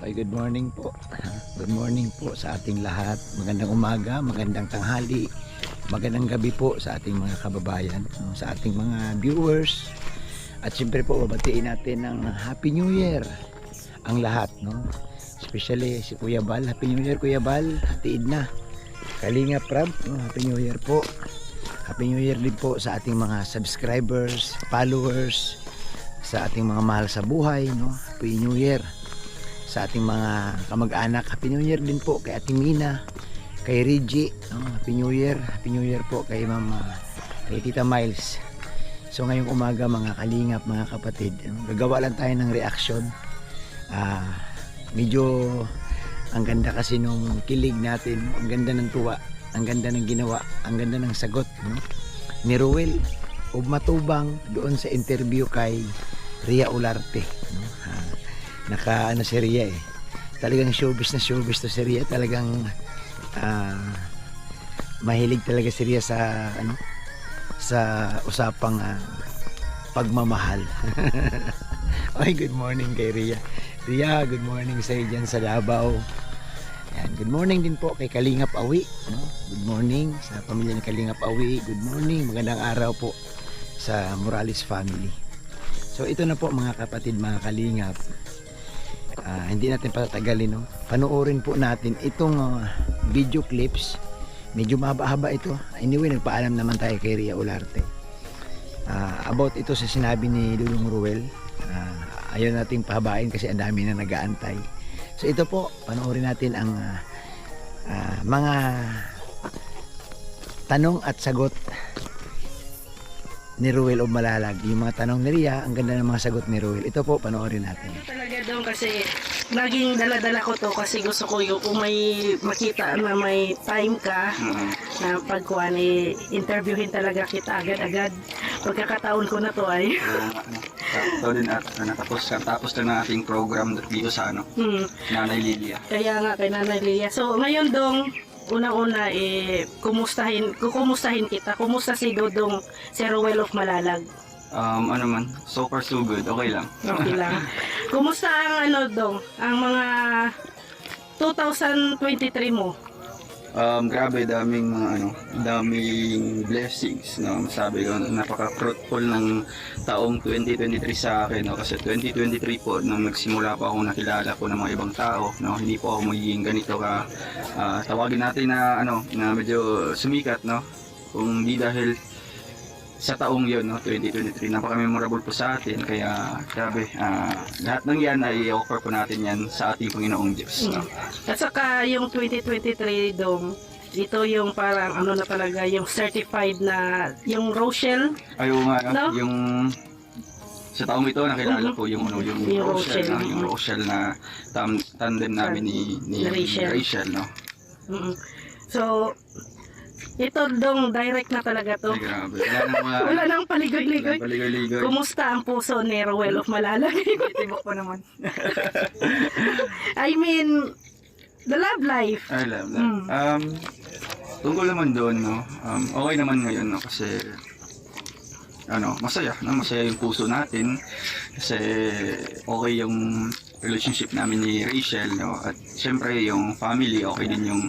Okay, good morning po. Good morning po sa ating lahat. Magandang umaga, magandang tanghali, magandang gabi po sa ating mga kababayan, sa ating mga viewers. At siyempre po, babatiin natin ng Happy New Year ang lahat, no? Especially si Kuya Bal. Happy New Year, Kuya Bal. Hatiid na. Kalinga Prab, no? Happy New Year po. Happy New Year din po sa ating mga subscribers, followers, sa ating mga mahal sa buhay, no? Happy New Year sa ating mga kamag-anak. Happy New Year din po kay Ate Mina, kay Reggie, no? Happy New Year. Happy New Year po kay Mama, kay Tita Miles. So ngayong umaga mga kalingap, mga kapatid, gagawa lang tayo ng reaction. Medyo ang ganda kasi nung kilig natin, ang ganda ng tuwa, ang ganda ng ginawa, ang ganda ng sagot, no? Ni Ruel Matubang doon sa interview kay Ria Olarte, no? Naka ano si Ria eh, talagang showbiz na showbiz to si Ria, talagang mahilig talaga si Ria sa ano, sa usapang pagmamahal. Ay, good morning kay Ria. Ria, good morning sa iyo dyan sa Davao. Yan, good morning din po kay Kalingap Awi, no? Good morning sa pamilya ni Kalingap Awi. Good morning, magandang araw po sa Morales family. So ito na po mga kapatid, mga kalingap. Hindi natin patatagalin, no? Panoorin po natin itong video clips. Medyo mahaba-haba ito. Anyway, nagpaalam naman tayo kay Ria Olarte about ito sa sinabi ni Dulong Ruel. Ayaw nating pahabain kasi ang dami na nag-aantay. So ito po, panoorin natin ang mga tanong at sagot ni Ruel of Malalag. Yung mga tanong ni Ria, ang ganda ng mga sagot ni Ruel. Ito po, panoorin natin. Talaga doon kasi laging dala-dala ko to kasi gusto ko yung kung may makita na may time ka na pagkuhan interviewin talaga kita agad-agad. Pagkakataon ko na to ay Sakto din at tapos na ng ating program dito sa Nanay Lilia. kaya nga kay Nanay Lilia. So ngayon dong unang-una kumustahin kita. Kumusta si Dodong, si Ruel of Malalag? Ano man, so far so good, okay lang. Okay lang. Kumusta ang dong, ang mga 2023 mo? Grabe, daming daming blessings, no? Sabi ko, napaka-fruitful ng taong 2023 sa akin, no? Kasi 2023 po, nung nagsimula pa ako, nakilala ko ng mga ibang tao, no? Hindi po ako magiging ganito ka, tawagin natin na, na medyo sumikat, no? Kung di dahil sa taong yon, no? 2023, napaka-memorable po sa atin, kaya grabe, lahat ng yan ay i-offer po natin yan sa ating Panginoong Diyos, no? At saka yung 2023 dong, ito yung parang na talaga, yung certified na, yung Rochelle. Ayaw nga, no? Yung sa taong ito, nakilala po yung Rochelle, no? Yung Rochelle na tandem namin ni Rachel, no? So, ito dong, direct na talaga to. Ay, grabe. Wala nang paligoy-ligoy. Kumusta ang puso ni Ruel of Malalag? Tibok pa naman. I mean, the love life. I love that. Tungkol naman doon, no? Okay naman ngayon, no? Kasi masaya, no? Masaya yung puso natin kasi okay yung relationship namin ni Rachel, no? At syempre yung family, okay din yung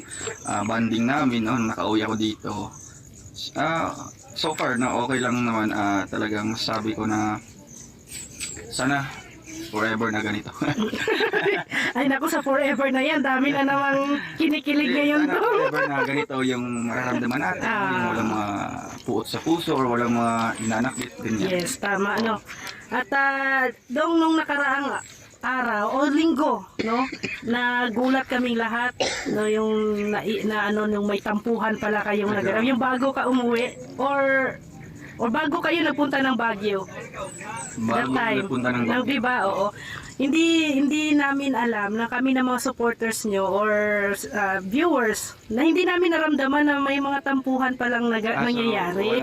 bonding namin, no? Nakauwi ako dito. So far, no? Okay lang naman. Talagang sabi ko na sana forever na ganito. Ay naku, sa forever na yan, dami na namang kinikilig ngayon Sana to. forever na ganito yung mararamdaman natin, yung walang mga puot sa puso or walang mga inanakit, ganyan. Yes, tama, no? At dong nung nakaraang araw o linggo, no, nagulat kaming lahat, no, yung nung may tampuhan pala kayong naganap, yung bago ka umuwi or bago kayo nagpunta ng Baguio. Bago nagpunta ng Baguio. Diba? Oo. Hindi namin alam na kami na mga supporters nyo or viewers na hindi namin naramdaman na may mga tampuhan palang nangyayari.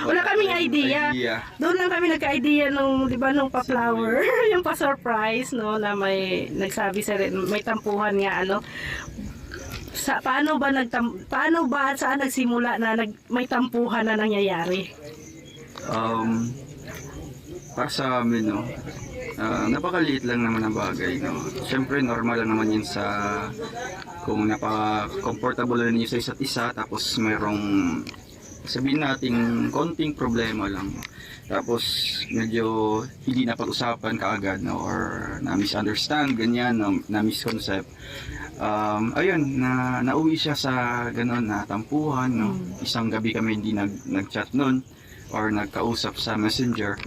Wala kaming idea. Doon lang kami nagka-idea nung, di ba, nung pa-flower, yung pa-surprise, no, na may nagsabi sa may tampuhan nga, paano ba at saan nagsimula na may tampuhan na nangyayari? Para sa amin, no, napakaliit lang naman ang bagay, no? Siyempre, normal lang naman yun sa kung napaka-comfortable na ninyo sa isa't isa, tapos mayroong sabihin natin konting problema lang. Tapos medyo hindi napag-usapan kaagad, no? Or na-misunderstand, ganyan, no? Na-misconcept. Ayun, nauwi siya sa ganon na tampuhan, no? Isang gabi kami hindi nag-chat nun or nagkausap sa messenger.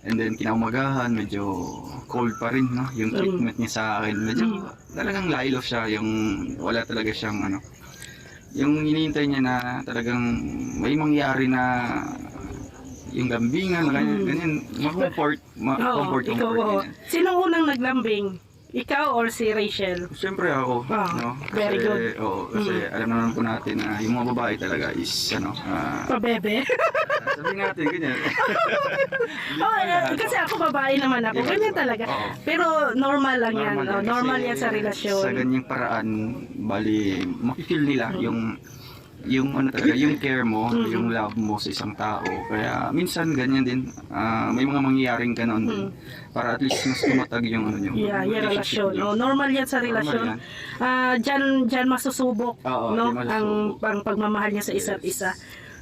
And then kinaumagahan, medyo cold pa rin, no? Yung treatment niya sa akin. Medyo talagang laylo siya, yung wala talaga siyang ano. Yung hinihintay niya na talagang may mangyari na yung lambingan, ganyan, ma-comfort yung ikaw, ganyan. Sinong unang naglambing? Ikaw or si Rachel? Siyempre ako, no? Kasi, very good. Kasi alam naman po natin na yung mga babae talaga is, Pabebe? sabihin natin, ganyan. Kasi ako babae naman ako. Ganyan talaga. Pero normal lang yan. Normal yan sa Sa relasyon. ganyang paraan, bali, makikil nila yung ano talaga, yung care mo, yung love mo sa isang tao. Kaya minsan ganyan din, may mga mangyayaring ganon din. Para at least mas tumatag yung ano nyo. Yung relasyon. Normal yan sa relasyon. Diyan masusubok, no? Ang pagmamahal niya sa isa't isa.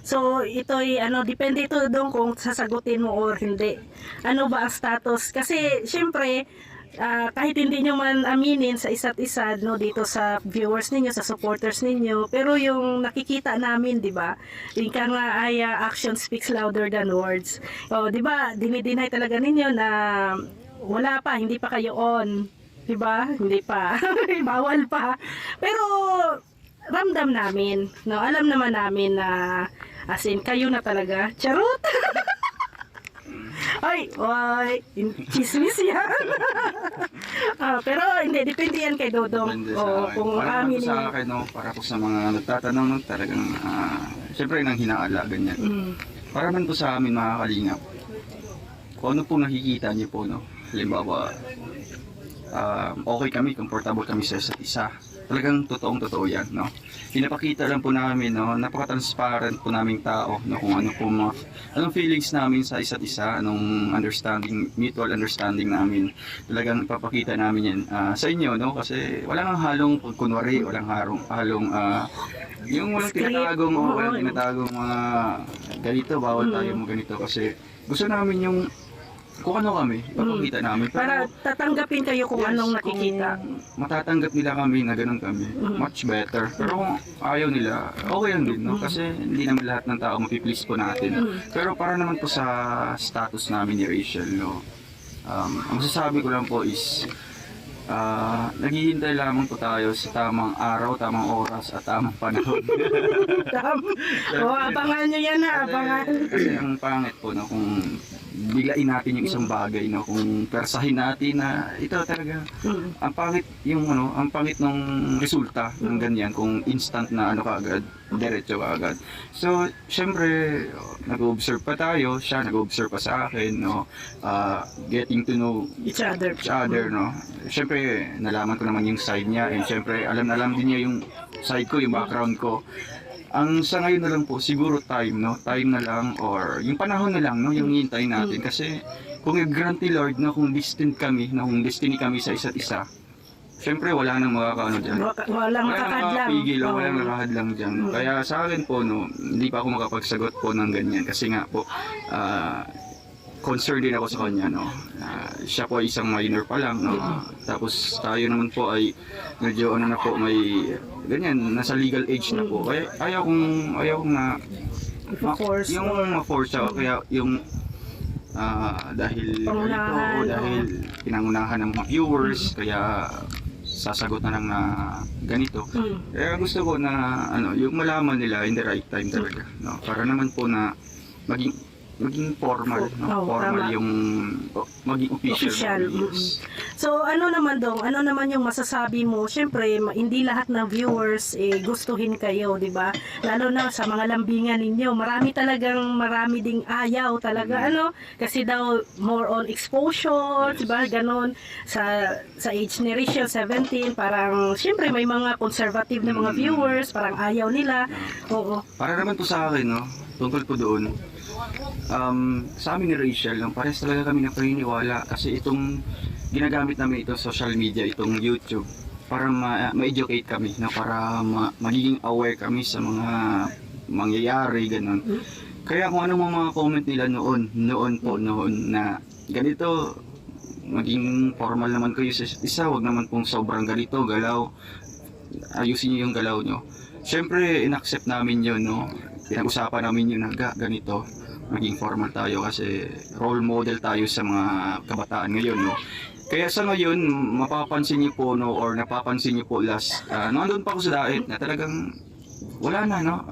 So, ito'y, depende ito doon kung sasagutin mo or hindi. Ano ba ang status? Kasi, syempre, kahit hindi nyo man aminin sa isa't isa, no, dito sa viewers ninyo, sa supporters ninyo, pero yung nakikita namin, di ba? Yung ka nga ay action speaks louder than words. O, di ba? Dinideny talaga ninyo na wala pa, hindi pa kayo on. Di ba? Hindi pa. Bawal pa. Pero, ramdam namin, no? Alam naman namin na as in, kayo na talaga. Charot! Ay, chismis yan. Pero hindi, depende yan kay Dodong. Kung para amin sa akin, no, para po sa mga nagtatanong, no, talagang, siyempre nang hinaala, ganyan. Para man po sa amin, mga kalingap, kung ano po nakikita niyo po, no, halimbawa, okay kami, comfortable kami sa isa't isa. Talagang totoong-totoo yan, no? Pinapakita lang po namin, no? Napaka-transparent po naming tao, no? Kung ano po anong feelings namin sa isa't isa, anong understanding, mutual understanding namin. Talagang ipapakita namin yan sa inyo, no? Kasi walang halong kunwari, walang halong yung walang tinatagong, walang tinatagong mga ganito, bawal tayo mo ganito. Kasi gusto namin yung kung ano kami, ipapakita namin. Pero, para tatanggapin kayo kung anong nakikita. Kung matatanggap nila kami na ganun kami, much better. Pero kung ayaw nila, okay lang din, no? Kasi hindi naman lahat ng tao mapiplease po natin. Pero para naman po sa status namin ni Rachel, no? Ang masasabi ko lang po is, naghihintay lamang po tayo sa tamang araw, tamang oras, at tamang panahon. Abangan nyo yan, abangan. Kasi ang pangit po, no, kung biglain natin yung isang bagay, no, kung persahin natin na ito talaga ang pangit yung ang pangit ng resulta ng ganyan kung instant na kaagad, diretso kaagad. So syempre nag-observe pa tayo, siya nag-observe pa sa akin, no, getting to know each other, no. Syempre nalaman ko naman yung side niya, and syempre alam din niya yung side ko, yung background ko. Ang sa ngayon na lang po, siguro time na lang, or yung panahon na lang, no, yung hintayin natin. Kasi kung i-grant ni Lord na kung destined kami, na kung destiny kami sa isa't isa, syempre wala nang makakaano dyan. Walang makapigil, walang makahadlang dyan. Kaya sa akin po, no, hindi pa ako makapagsagot po ng ganyan. Kasi nga po, concerned din ako sa kanya, no. Siya po ay isang minor pa lang, no. Tapos tayo naman po ay medyo na po, may ganyan, nasa legal age na po. Kaya ayaw kong na force yung ma-force ako, kaya yung dahil dahil pinangunahan ng mga viewers, kaya sasagot na lang na ganito. Kaya gusto ko na yung malaman nila in the right time talaga, no, para naman po na maging formal, no? Formal yung maging official. Yes. So ano naman yung masasabi mo? Siyempre, hindi lahat ng viewers gustuhin kayo, di ba? Lalo na sa mga lambingan ninyo, marami ding ayaw talaga, kasi daw more on exposure, yes. Di ba? Ganon sa age ni Rachel 17, parang siyempre may mga conservative na mga viewers, parang ayaw nila. Oo. Para naman po sa akin, no, tungkol po doon, sa amin ni Rachel, parehas talaga kami naniniwala kasi itong ginagamit namin ito social media, itong YouTube, para ma-educate kami, na para magiging aware kami sa mga mangyayari, ganun. Kaya kung ano mga comment nila noon na ganito, maging formal naman kayo sa isa, wag naman pong sobrang ganito, galaw, ayusin niyo yung galaw nyo. Siyempre, in-accept namin yun, no? Pinag-usapan namin yun na ganito, maging formal tayo kasi role model tayo sa mga kabataan ngayon, no? Kaya sa ngayon, mapapansin niyo po, no, or napapansin niyo po nandun pa ako sa diet na talagang wala na, no?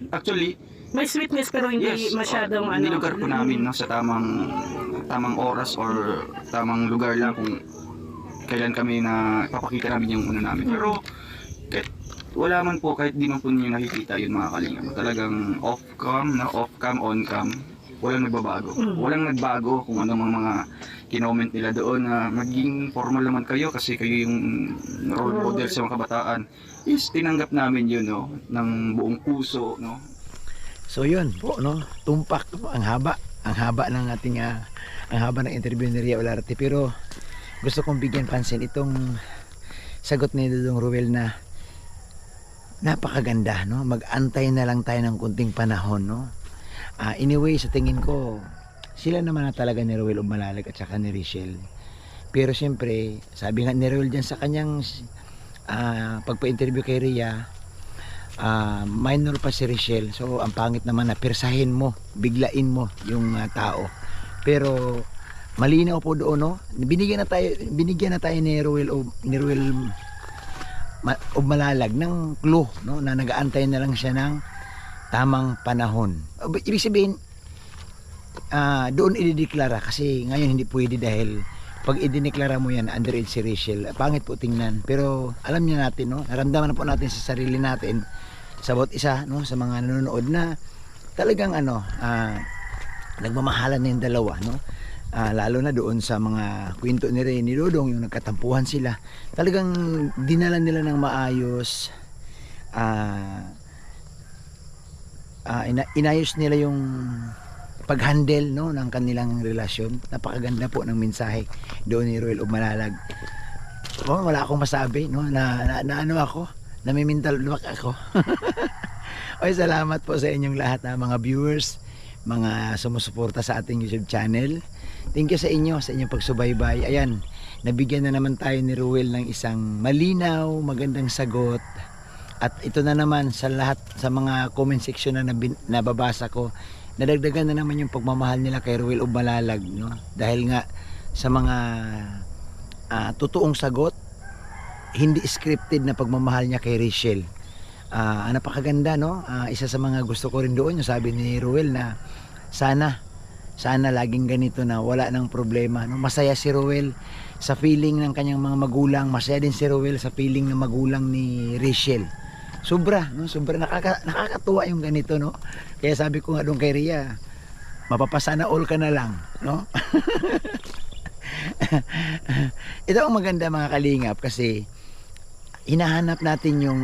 Actually, May sweetness pero hindi yes, masyadong nilugar po namin, no, sa tamang oras or tamang lugar lang kung kailan kami na papakita namin yung namin. Pero kahit wala man po, kahit di man po ninyo nakikita yun, mga kalingap, talagang off-cam, on-cam, walang nagbabago. Walang nagbago kung ano mga kinoment nila doon na maging formal naman kayo kasi kayo yung role model sa mga kabataan. Is tinanggap namin yun, no, ng buong puso, no. So yun po, no, tumpak, no? Ang haba ng ating ang haba ng interview ni Ria Olarte, pero gusto kong bigyan pansin itong sagot ni Dudong Ruel na napakaganda, no? Mag-antay na lang tayo ng kunting panahon, no? Anyway, sa tingin ko sila naman na talaga ni Ruel Umalalag at saka ni Rachel. Pero siyempre, sabi nga ni Ruel dyan sa kanyang pagpa-interview kay Ria, minor pa si Rachel, so ang pangit naman na persahin mo, biglain mo yung tao. Pero malinaw po doon, no? Binigyan na tayo ni Ruel Umalalag ng clue, no, na nag-aantay na lang siya ng tamang panahon. Ibig sabihin, doon idideklara, kasi ngayon hindi pwede dahil pag idineklara mo yan underage si Rachel, pangit po tingnan. Pero alam niya natin, no, naramdaman na po natin sa sarili natin, sa bawat isa, no, sa mga nanonood na talagang nagmamahalan na yung dalawa, no. Lalo na doon sa mga kwento ni Ray ni Dodong, yung nagkatampuhan sila, talagang dinala nila ng maayos, inayos nila yung pag-handle, no, ng kanilang relasyon. Napakaganda po ng mensahe doon ni Ruel Umalalag. Wala akong masabi, no, na ano ako, na may mental block ako. Oy, salamat po sa inyong lahat, mga viewers, mga sumusuporta sa ating YouTube channel. Thank you sa inyong pagsubaybay. Ayan, nabigyan na naman tayo ni Ruel ng isang malinaw, magandang sagot. At ito na naman sa lahat, sa mga comment section na nababasa ko, nadagdagan na naman yung pagmamahal nila kay Ruel Umalalag, no? Dahil nga sa mga totoong sagot, hindi scripted na pagmamahal niya kay Rachel. Napakaganda, no? Isa sa mga gusto ko rin doon, yung sabi ni Ruel na sana laging ganito, na wala ng problema, no? Masaya si Ruel sa feeling ng kanyang mga magulang, masaya din si Ruel sa feeling ng magulang ni Rachel. Sobra, no? Sobra nakakatuwa yung ganito, no? Kaya sabi ko nga doon kay Ria, mapapasana all ka na lang, no? Ito ang maganda, mga kalingap, kasi hinahanap natin yung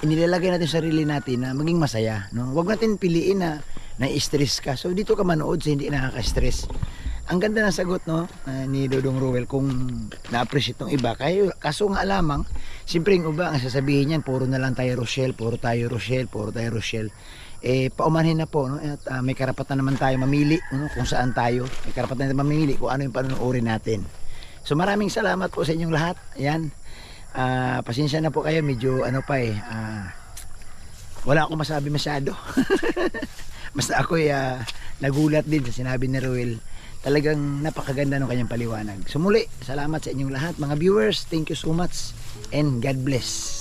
inilalagay natin sa sarili natin na maging masaya, no? Huwag natin piliin na na-stress ka. So dito ka manood sa hindi nakaka-stress. Ang ganda ng sagot, no, ni Dodong Ruel, kung na-appreciate ng iba. Kaso nga lamang, siyempre yung iba ang sasabihin niyan, puro na lang tayo Rochelle, puro tayo Rochelle. Paumanhin na po, no? At may karapatan naman tayo mamili, no? Kung saan tayo, may karapatan natin mamili kung ano yung panunuorin natin. So maraming salamat po sa inyong lahat. Ayan, pasensya na po kayo, medyo wala akong masabi masyado. Basta ako nagulat din sa sinabi ni Ruel. Talagang napakaganda ng kanyang paliwanag. So muli, salamat sa inyong lahat, mga viewers. Thank you so much and God bless.